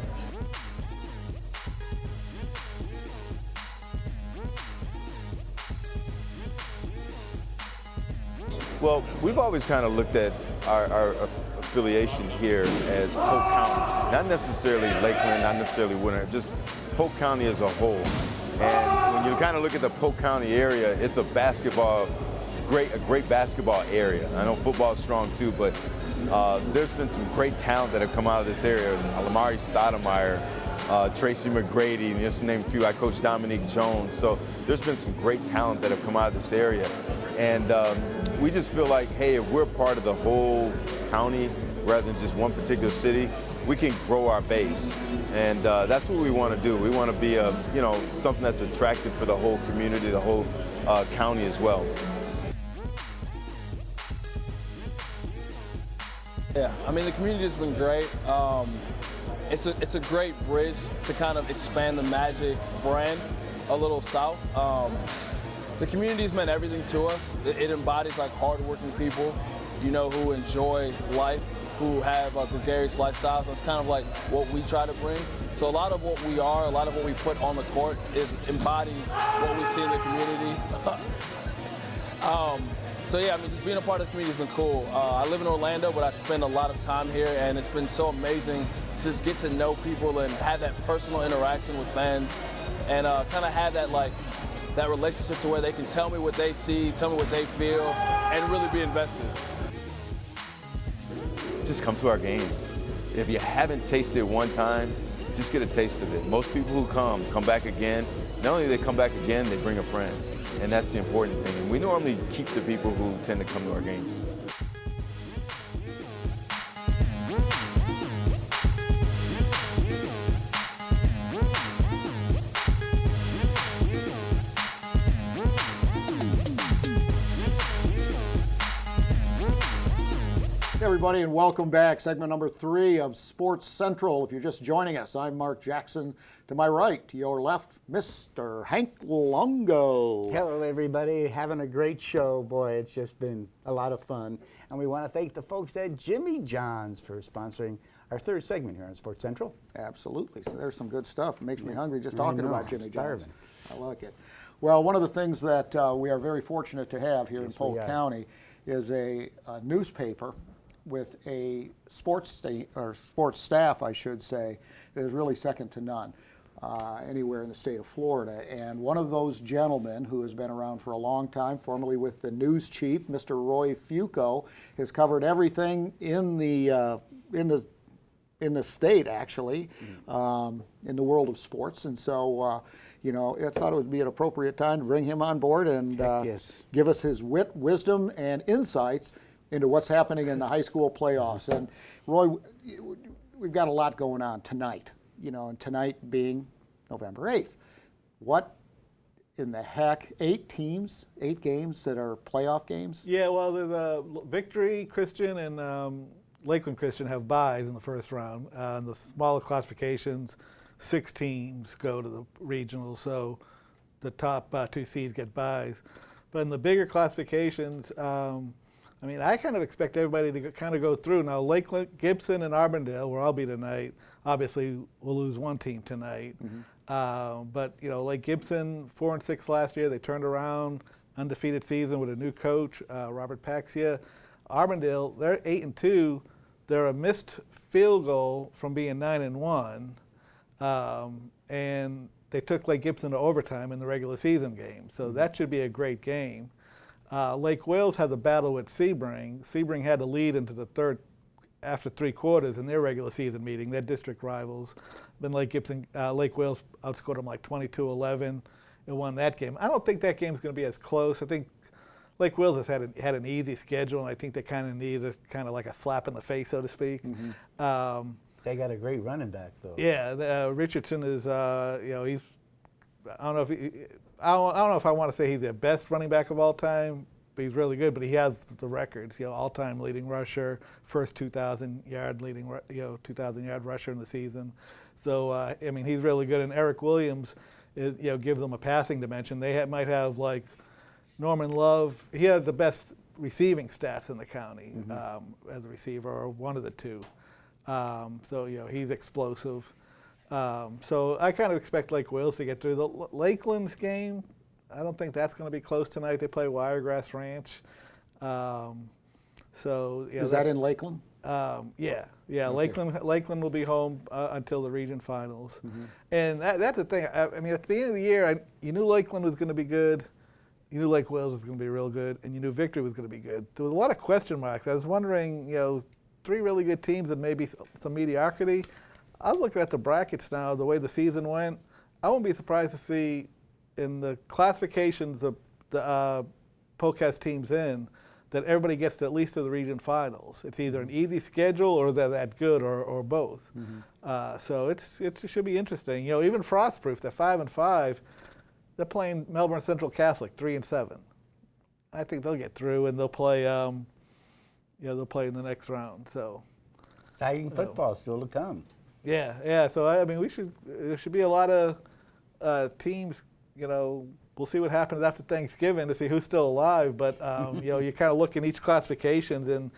Well, we've always kind of looked at our affiliation here as Polk County, not necessarily Lakeland, not necessarily Winter, just Polk County as a whole. And when you kind of look at the Polk County area, it's a great basketball area. I know football is strong too, but there's been some great talent that have come out of this area. Lamari Stoudemire, Tracy McGrady, just to name a few. I coach Dominique Jones. So there's been some great talent that have come out of this area. And we just feel like, hey, if we're part of the whole county rather than just one particular city, we can grow our base. And that's what we want to do. We want to be something that's attractive for the whole community, the whole county as well. Yeah, I mean, the community has been great. It's a great bridge to kind of expand the Magic brand a little south. The community's meant everything to us. It embodies like hardworking people, who enjoy life, who have gregarious lifestyles. That's kind of like what we try to bring. So a lot of what we are, a lot of what we put on the court embodies what we see in the community. So yeah, I mean, just being a part of the community has been cool. I live in Orlando, but I spend a lot of time here, and it's been so amazing to just get to know people and have that personal interaction with fans, and kind of have that relationship to where they can tell me what they see, tell me what they feel, and really be invested. Just come to our games. If you haven't tasted it one time, just get a taste of it. Most people who come back again. Not only do they come back again, they bring a friend. And that's the important thing. And we normally keep the people who tend to come to our games. Hey everybody, and welcome back. Segment number 3 of Sports Central. If you're just joining us, I'm Mark Jackson. To my right, to your left, Mr. Hank Longo. Hello, everybody. Having a great show. Boy, it's just been a lot of fun. And we want to thank the folks at Jimmy John's for sponsoring our third segment here on Sports Central. Absolutely. So there's some good stuff. It makes me hungry just talking about Jimmy John's. Starving. I like it. Well, one of the things that we are very fortunate to have here in Polk County is a newspaper with a sports staff, I should say, that is really second to none anywhere in the state of Florida. And one of those gentlemen who has been around for a long time, formerly with the news chief, Mr. Roy Fuoco, has covered everything in the state, actually, in the world of sports. And so, I thought it would be an appropriate time to bring him on board and give us his wit, wisdom, and insights into what's happening in the high school playoffs. And Roy, we've got a lot going on tonight, and tonight being November 8th. What in the heck, 8 games that are playoff games? Yeah, well, the Victory Christian and Lakeland Christian have byes in the first round. In the smaller classifications, 6 teams go to the regionals, so the top 2 seeds get byes. But in the bigger classifications, I kind of expect everybody to kind of go through. Now, Lakeland, Gibson, and Auburndale, where I'll be tonight, obviously will lose one team tonight. But, like Gibson, 4-6 last year, they turned around, undefeated season with a new coach, Robert Paxia. Auburndale, they're 8-2. They're a missed field goal from being 9-1. And they took Lake Gibson to overtime in the regular season game. So that should be a great game. Lake Wales has a battle with Sebring. Sebring had to lead into the third after 3 quarters in their regular season meeting. They're district rivals. Then Lake Wales outscored them like 22-11 and won that game. I don't think that game's going to be as close. I think Lake Wales has had an easy schedule, and I think they kind of need like a slap in the face, so to speak. They got a great running back, though. Yeah, Richardson is, he's, I don't know if I want to say he's their best running back of all time, he's really good. But he has the records, all-time leading rusher, first 2,000-yard leading, 2,000-yard rusher in the season. So I mean, he's really good. And Eric Williams, gives them a passing dimension. They might have like Norman Love. He has the best receiving stats in the county as a receiver, or one of the two. So he's explosive. So I kind of expect Lake Wales to get through. The Lakeland's game, I don't think that's going to be close tonight. They play Wiregrass Ranch. Is that in Lakeland? Yeah. Okay. Lakeland will be home until the region finals. And that's the thing. I mean, at the beginning of the year, you knew Lakeland was going to be good. You knew Lake Wales was going to be real good, and you knew Victory was going to be good. There was a lot of question marks. I was wondering, 3 really good teams and maybe some mediocrity. I was looking at the brackets now, the way the season went. I wouldn't be surprised to see in the classifications the Polk has teams in that everybody gets to at least to the region finals. It's either an easy schedule or they're that good or both. So it should be interesting. Even Frostproof, they're 5-5. They're playing Melbourne Central Catholic 3-7. I think they'll get through and they'll play. They'll play in the next round. So Exciting football still to come. Yeah. So I mean, there should be a lot of teams. We'll see what happens after Thanksgiving to see who's still alive. But you kind of look in each classifications, and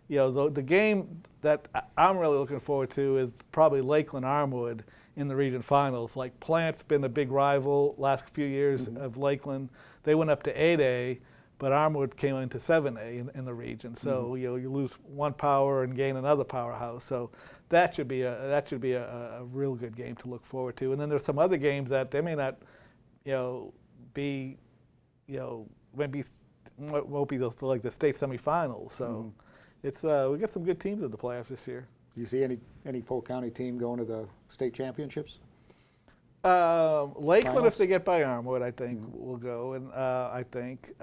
the game that I'm really looking forward to is probably Lakeland Armwood in the region finals. Like Plant's been the big rival last few years of Lakeland. They went up to 8A, but Armwood came into 7A in the region. So you lose one power and gain another powerhouse. So that should be a real good game to look forward to. And then there's some other games that they may not, maybe won't be like the state semifinals. So it's we got some good teams in the playoffs this year. Do you see any Polk County team going to the state championships? Lakeland, Finals? if they get by Armwood, I think will go, and I think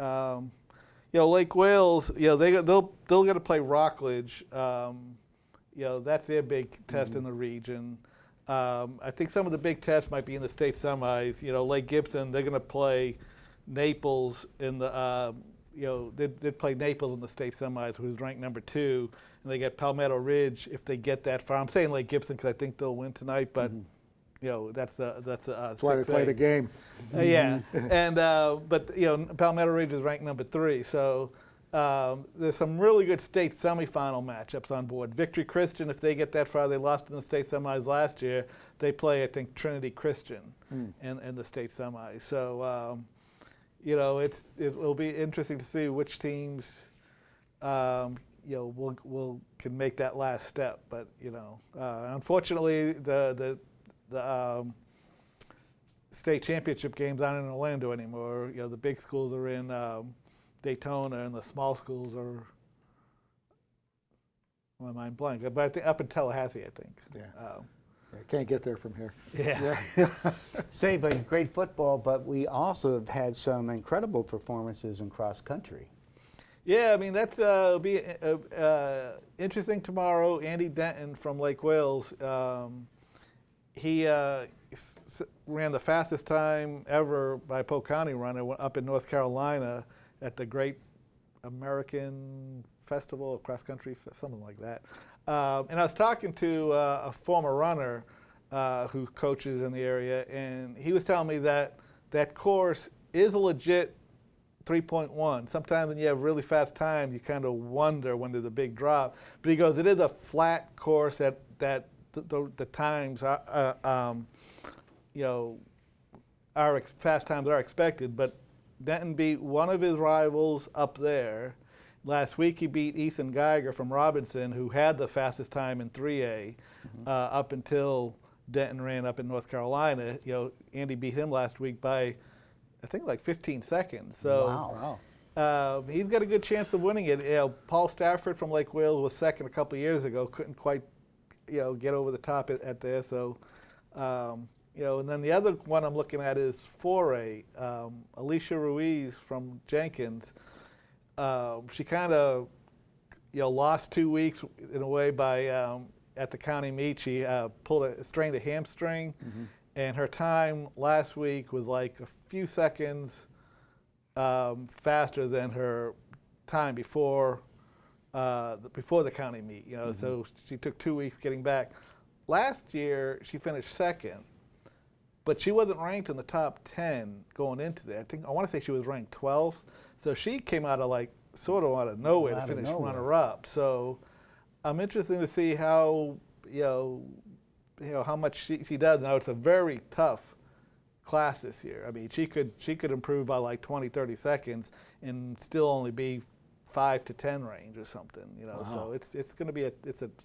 Lake Wales, they'll get to play Rockledge. That's their big test in the region. I think some of the big tests might be in the state semis. Lake Gibson, they're going to play Naples in the. They'd play Naples in the state semis, who's ranked number 2, and they get Palmetto Ridge if they get that far. I'm saying Lake Gibson because I think they'll win tonight, but that's why they play the game. Yeah, and but Palmetto Ridge is ranked number 3, so there's some really good state semifinal matchups on board. Victory Christian, if they get that far, they lost in the state semis last year. They play, I think, Trinity Christian in the state semis. So. It will be interesting to see which teams, can make that last step. But unfortunately, the state championship games aren't in Orlando anymore. The big schools are in Daytona, and the small schools are. My mind blank, but I think up in Tallahassee, I think. Yeah. I can't get there from here. Yeah. Say, but great football, but we also have had some incredible performances in cross country. Yeah, I mean, that's be interesting tomorrow. Andy Denton from Lake Wales, he ran the fastest time ever by Polk County runner up in North Carolina at the Great American Festival of Cross Country, something like that. And I was talking to a former runner who coaches in the area, and he was telling me that that course is a legit 3.1. Sometimes when you have really fast times, you kind of wonder when there's a big drop. But he goes, it is a flat course that the times are, fast times are expected. But Denton beat one of his rivals up there. Last week he beat Ethan Geiger from Robinson, who had the fastest time in 3A up until Denton ran up in North Carolina. Andy beat him last week by, I think, like 15 seconds. So Wow. He's got a good chance of winning it. Paul Stafford from Lake Wales was second a couple of years ago. Couldn't quite, get over the top at there. So, and then the other one I'm looking at is 4A. Alicia Ruiz from Jenkins. She kind of, lost 2 weeks in a way by at the county meet. She strained a hamstring, and her time last week was like a few seconds faster than her time before the county meet. So she took 2 weeks getting back. Last year she finished second, but she wasn't ranked in the top 10 going into that. I want to say she was ranked 12th. So she came out of sort of out of nowhere to finish runner-up. So I'm interested to see how how much she does. Now it's a very tough class this year. I mean, she could improve by 20, 30 seconds and still only be 5 to 10 range or something. Wow. So it's going to be a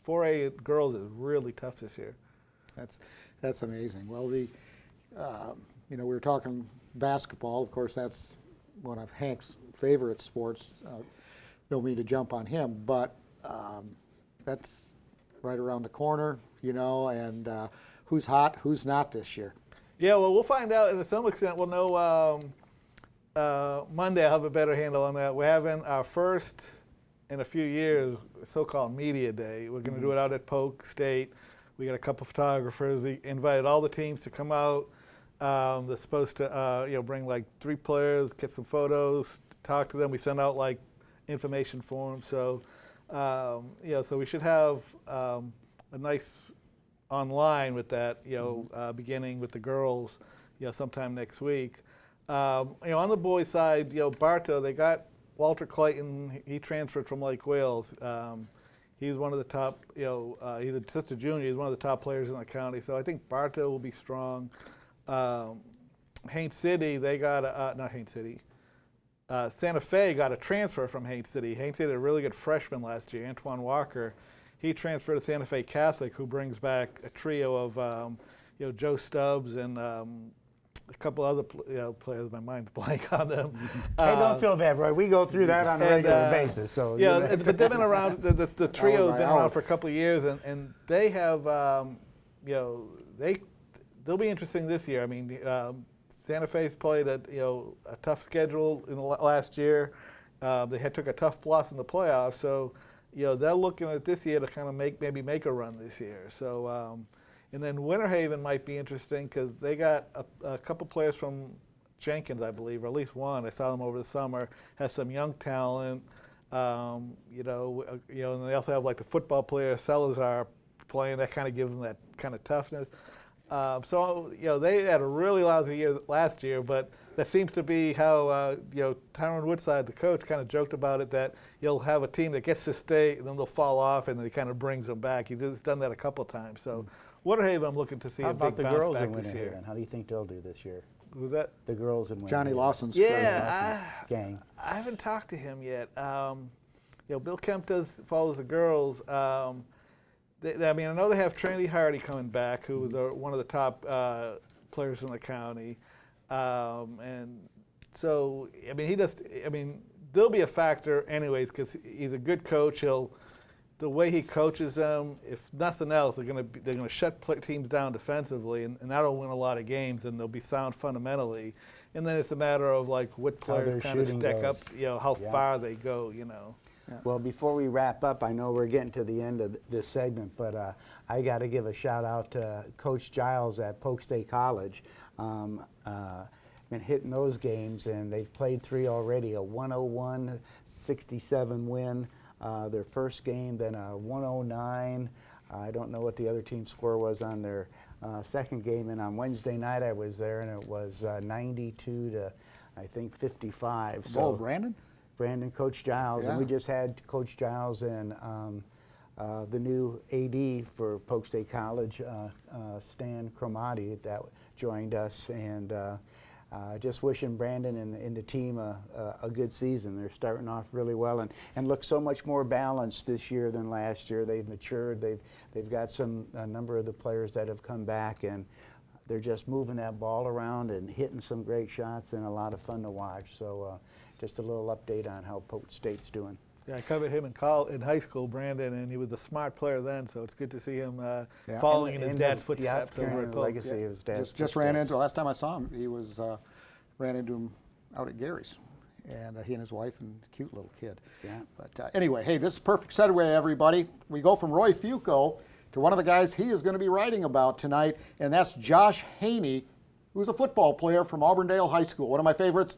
4A girls is really tough this year. That's amazing. Well, we were talking basketball. Of course, that's one of Hank's favorite sports. Don't mean to jump on him, but that's right around the corner, and who's hot, who's not this year. Yeah, well, we'll find out, and to some extent we'll know Monday. I'll have a better handle on that. We're having our first in a few years so-called media day. We're going to do it out at Polk State. We got a couple photographers. We invited all the teams to come out. They're supposed to bring 3 players, get some photos, talk to them. We send out information forms. So so we should have a nice online with that, beginning with the girls, sometime next week. On the boys' side, Bartow, they got Walter Clayton. He transferred from Lake Wales. He's one of the top, he's just a junior. He's one of the top players in the county. So I think Bartow will be strong. Haines City, they got not Haines City. Santa Fe got a transfer from Haines City. Haines City had a really good freshman last year, Antoine Walker. He transferred to Santa Fe Catholic, who brings back a trio of Joe Stubbs and a couple other players. My mind's blank on them. Hey, don't feel bad, Roy. We go through that on a regular basis. So but they've been around. The trio's been around for a couple of years, and they have they'll be interesting this year. I mean, Santa Fe's played a tough schedule in the last year. They took a tough loss in the playoffs, so they're looking at this year to kind of maybe make a run this year. So and then Winter Haven might be interesting because they got a couple players from Jenkins, I believe, or at least one. I saw them over the summer. Has some young talent, and they also have the football player Salazar playing. That kind of gives them that kind of toughness. So they had a really lousy year last year, but that seems to be how Tyron Woodside, the coach, kind of joked about it, that you'll have a team that gets to stay, and then they'll fall off, and then he kind of brings them back. He's done that a couple times. So Winter Haven, I'm looking to see a big bounce back this year. How do you think they'll do this year? Who's that? The girls in Winter Johnny Haven. Lawson's gang. I haven't talked to him yet. Bill Kemp follows the girls. I know they have Trinity Hardy coming back, who was one of the top players in the county, and so there'll be a factor anyways because he's a good coach. The way he coaches them, if nothing else, they're going to shut teams down defensively, and that'll win a lot of games, and they'll be sound fundamentally. And then it's a matter of what players kind of stack up, how far they go, Yeah. Well, before we wrap up, I know we're getting to the end of this segment, but I got to give a shout out to Coach Giles at Polk State College. Been hitting those games, and they've played 3 already, a 101-67 win. Their first game, then a 109. I don't know what the other team's score was on their second game, and on Wednesday night I was there, and it was 92 to, I think, 55. So Brandon? Brandon, Coach Giles, Yeah. and we just had Coach Giles and the new AD for Polk State College, Stan Cromartie, that joined us, and just wishing Brandon and the team a good season. They're starting off really well and look so much more balanced this year than last year. They've matured. They've got a number of the players that have come back, and they're just moving that ball around and hitting some great shots and a lot of fun to watch. So just a little update on how Polk State's doing. Yeah, I covered him in high school, Brandon, and he was a smart player then, so it's good to see him Yeah. following in his dad's footsteps over at Polk. Legacy of his dad's Just ran into, last time I saw him, he was ran into him out at Gary's, and he and his wife and cute little kid. Yeah. But anyway, hey, this is perfect segue, everybody. We go from Roy Fuoco to one of the guys he is going to be writing about tonight, and that's Josh Haney, who's a football player from Auburndale High School. One of my favorite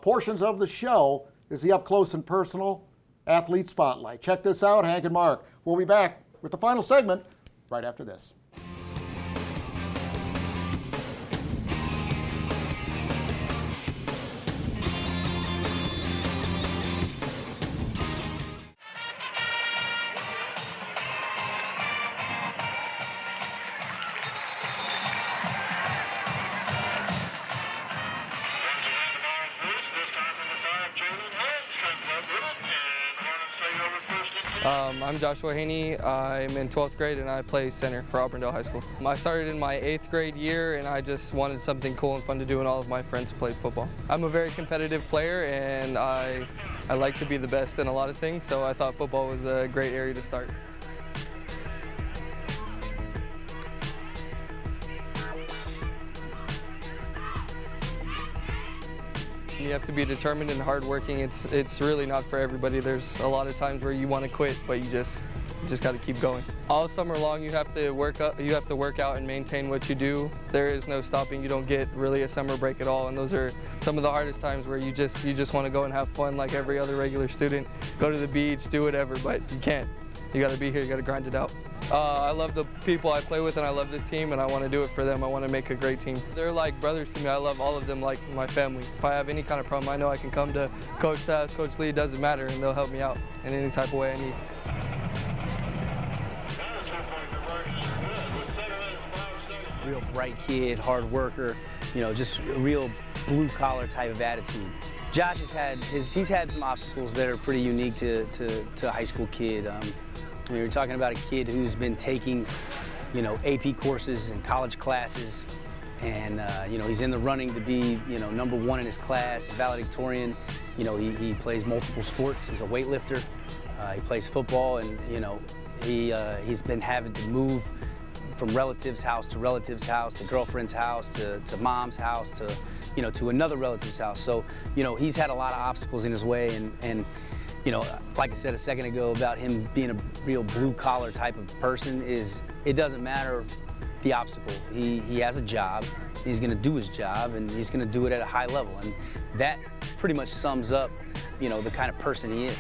portions of the show is the Up Close and Personal Athlete Spotlight. Check this out, Hank and Mark. We'll be back with the final segment right after this. I'm Joshua Haney. I'm in 12th grade and I play center for Auburndale High School. I started in my 8th grade year and I just wanted something cool and fun to do, and all of my friends played football. I'm a very competitive player and I like to be the best in a lot of things, so I thought football was a great area to start. You have to be determined and hardworking. It's really not for everybody. There's a lot of times where you want to quit, but you just got to keep going. All summer long, you have to work out and maintain what you do. There is no stopping. You don't get really a summer break at all, and those are some of the hardest times where you just want to go and have fun like every other regular student. Go to the beach, do whatever, but you can't. You got to be here. You got to grind it out. I love the people I play with and I love this team and I want to do it for them. I want to make a great team. They're like brothers to me. I love all of them like my family. If I have any kind of problem, I know I can come to Coach Sass, Coach Lee, it doesn't matter, and they'll help me out in any type of way I need. Real bright kid, hard worker, just a real blue collar type of attitude. Josh he's had some obstacles that are pretty unique to a high school kid. You're talking about a kid who's been taking, AP courses and college classes, and he's in the running to be, #1 in his class, valedictorian. He plays multiple sports. He's a weightlifter. He plays football, and he's been having to move from relative's house to relative's house to girlfriend's house to mom's house to another relative's house. So he's had a lot of obstacles in his way, and like I said a second ago about him being a real blue-collar type of person, it doesn't matter the obstacle. He has a job, he's gonna do his job, and he's gonna do it at a high level. And that pretty much sums up, the kind of person he is.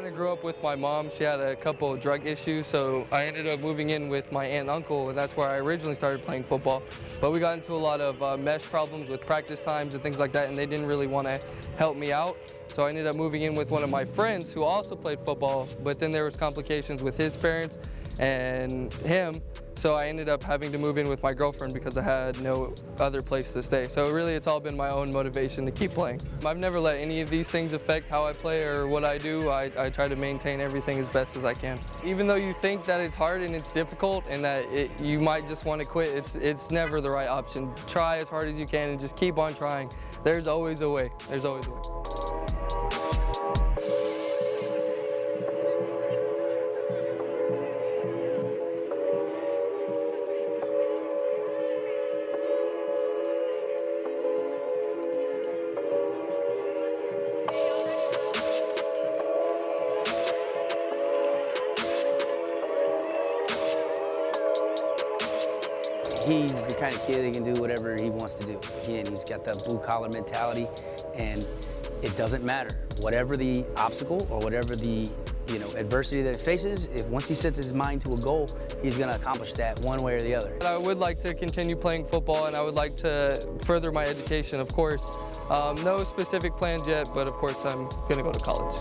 I grew up with my mom. She had a couple of drug issues, so I ended up moving in with my aunt and uncle, and that's where I originally started playing football. But we got into a lot of mesh problems with practice times and things like that, and they didn't really want to help me out. So I ended up moving in with one of my friends who also played football, but then there was complications with his parents and him, so I ended up having to move in with my girlfriend because I had no other place to stay. So really it's all been my own motivation to keep playing. I've never let any of these things affect how I play or what I do. I try to maintain everything as best as I can. Even though you think that it's hard and it's difficult and that you might just want to quit, it's never the right option. Try as hard as you can and just keep on trying. There's always a way. There's always a way. He's the kind of kid that can do whatever he wants to do. Again, he's got that blue-collar mentality, and it doesn't matter. Whatever the obstacle or whatever the adversity that he faces, if once he sets his mind to a goal, he's going to accomplish that one way or the other. I would like to continue playing football, and I would like to further my education, of course. No specific plans yet, but of course I'm going to go to college.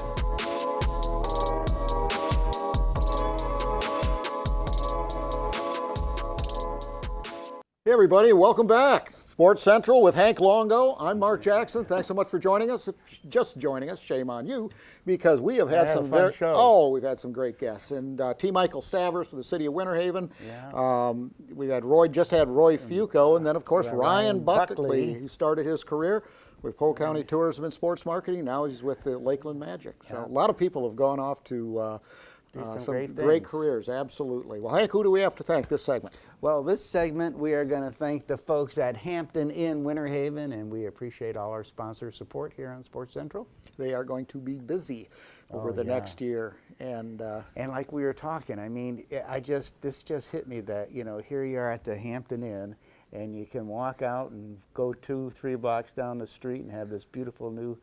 Hey everybody, welcome back. Sports Central with Hank Longo. I'm Mark Jackson. Thanks so much for joining us. If just joining us, shame on you, because we have had we've had some great guests. And T. Michael Stavres for the city of Winter Haven. Yeah. We've had Roy Fuoco, and then of course Ryan Buckley, who started his career with Polk County Tourism and Sports Marketing. Now he's with the Lakeland Magic. So a lot of people have gone off to some great careers, absolutely. Well, Hank, who do we have to thank this segment? Well, this segment we are going to thank the folks at Hampton Inn Winter Haven, and we appreciate all our sponsor support here on Sports Central. They are going to be busy over the next year, and like we were talking, I mean, this just hit me that, you know, here you are at the Hampton Inn, and you can walk out and go 2-3 blocks down the street and have this beautiful new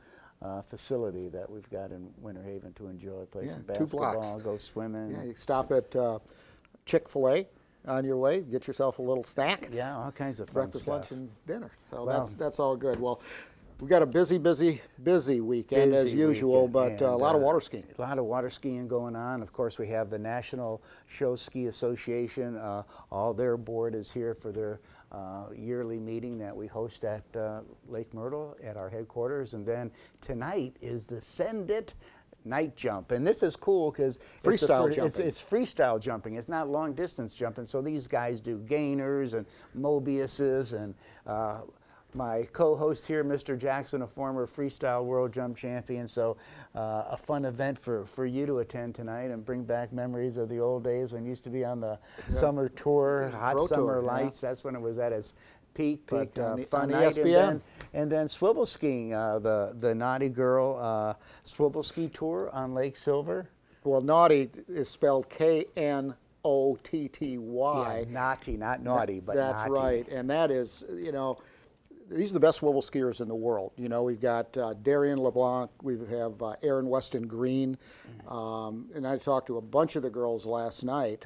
facility that we've got in Winter Haven to enjoy. Play some 2 blocks. basketball, go swimming. Yeah, you stop at Chick-fil-A on your way, get yourself a little snack. Yeah, all kinds of fun breakfast, stuff. lunch, and dinner. So Well, that's all good. Well, we've got a busy weekend as usual, but a lot of water skiing. A lot of water skiing going on. Of course, we have the National Show Ski Association. All their board is here for their yearly meeting that we host at Lake Myrtle at our headquarters. And then tonight is the Send It night jump, and this is cool because freestyle jumping. It's freestyle jumping. It's not long distance jumping. So these guys do gainers and Mobiuses, and my co-host here, Mr. Jackson, a former freestyle world jump champion. So a fun event for you to attend tonight and bring back memories of the old days when you used to be on the summer tour, hot Pro summer Tour, lights. That's when it was at its peak, but fun on night. ESPN. And then swivel skiing, the Naughty Girl swivel ski tour on Lake Silver. Well, Naughty is spelled Knotty. Yeah, naughty, not naughty, but that's naughty. right, and that is, you know, these are the best swivel skiers in the world. You know, we've got Darian LeBlanc, we have Aaron Weston Green, and I talked to a bunch of the girls last night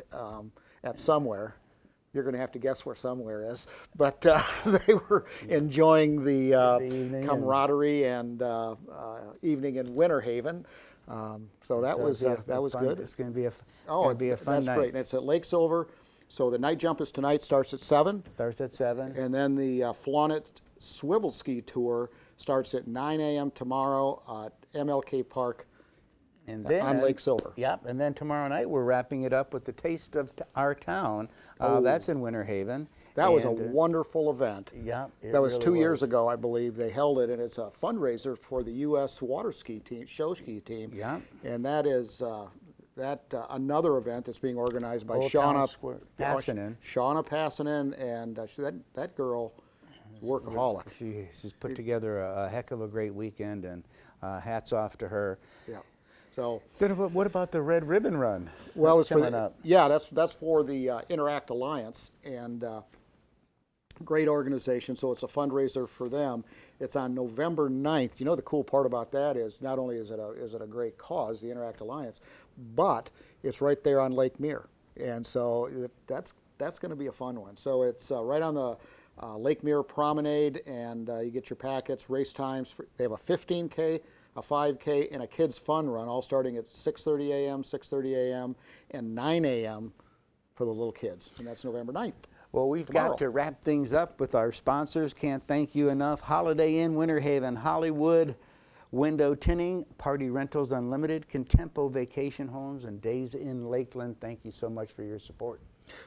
at Somewhere. You're going to have to guess where Somewhere is, but they were enjoying the camaraderie and evening in Winter Haven. So that was fun. good. It's going to be a fun that's night. great. And it's at Lake Silver. So the night jump is tonight. Starts at 7. Starts at 7. And then the Flaunet Swivel Ski Tour starts at 9 a.m. tomorrow at MLK Park. And then, on Lake Silver. Yep, and then tomorrow night we're wrapping it up with the Taste of Our Town. That's in Winter Haven. That was a wonderful event. Yeah, that was really 2 years ago, I believe. They held it, and it's a fundraiser for the U.S. water ski team, show ski team. Yeah, and that is another event that's being organized by Shauna Passanen, and that girl is a workaholic. She's put together a heck of a great weekend, and hats off to her. Yeah. So then what about the Red Ribbon Run? Well, it's coming up. Yeah, that's for the Interact Alliance, and great organization. So it's a fundraiser for them. It's on November 9th. You know, the cool part about that is not only is it a great cause, the Interact Alliance, but it's right there on Lake Mere, and so that's going to be a fun one. So it's right on the Lake Mere Promenade, and you get your packets, race times. They have a 15K. A 5K and a kids fun run, all starting at 6:30 a.m., 6:30 a.m., and 9 a.m. for the little kids, and that's November 9th. Well, we've got to wrap things up with our sponsors. Can't thank you enough. Holiday Inn Winter Haven, Hollywood Window Tinning, Party Rentals Unlimited, Contempo Vacation Homes, and Days in Lakeland. Thank you so much for your support.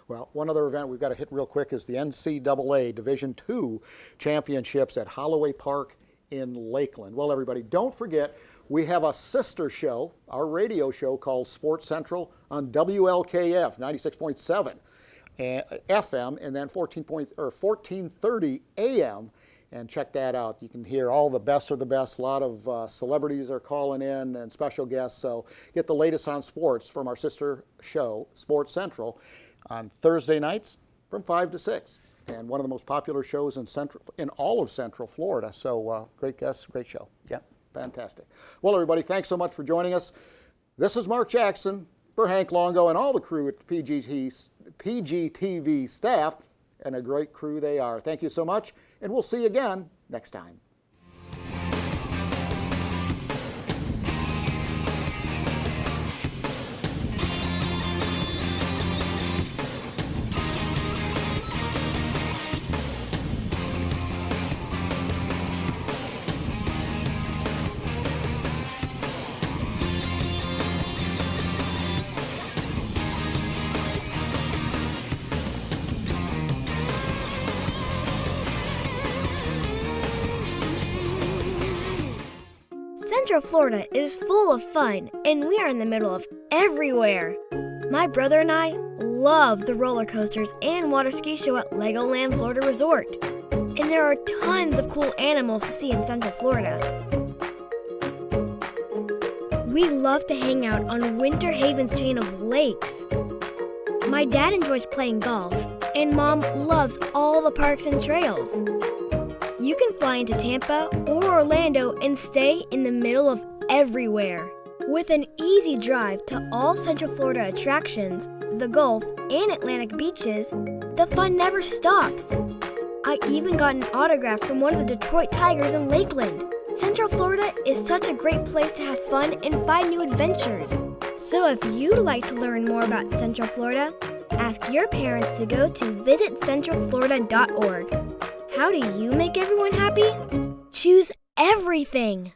Well, one other event we've got to hit real quick is the NCAA Division II Championships at Holloway Park in Lakeland. Well, everybody, don't forget, we have a sister show, our radio show called Sports Central on WLKF 96.7 FM and then 1430 AM, and check that out. You can hear all the best of the best. A lot of celebrities are calling in and special guests, so get the latest on sports from our sister show, Sports Central, on Thursday nights from 5 to 6. And one of the most popular shows in all of Central Florida. So great guests, great show. Yep. Fantastic. Well, everybody, thanks so much for joining us. This is Mark Jackson for Hank Longo and all the crew at PGTV staff, and a great crew they are. Thank you so much, and we'll see you again next time. Central Florida is full of fun, and we are in the middle of everywhere. My brother and I love the roller coasters and water ski show at Legoland Florida Resort. And there are tons of cool animals to see in Central Florida. We love to hang out on Winter Haven's chain of lakes. My dad enjoys playing golf, and Mom loves all the parks and trails. You can fly into Tampa or Orlando and stay in the middle of everywhere. With an easy drive to all Central Florida attractions, the Gulf, and Atlantic beaches, the fun never stops. I even got an autograph from one of the Detroit Tigers in Lakeland. Central Florida is such a great place to have fun and find new adventures. So if you'd like to learn more about Central Florida, ask your parents to go to visitcentralflorida.org. How do you make everyone happy? Choose everything.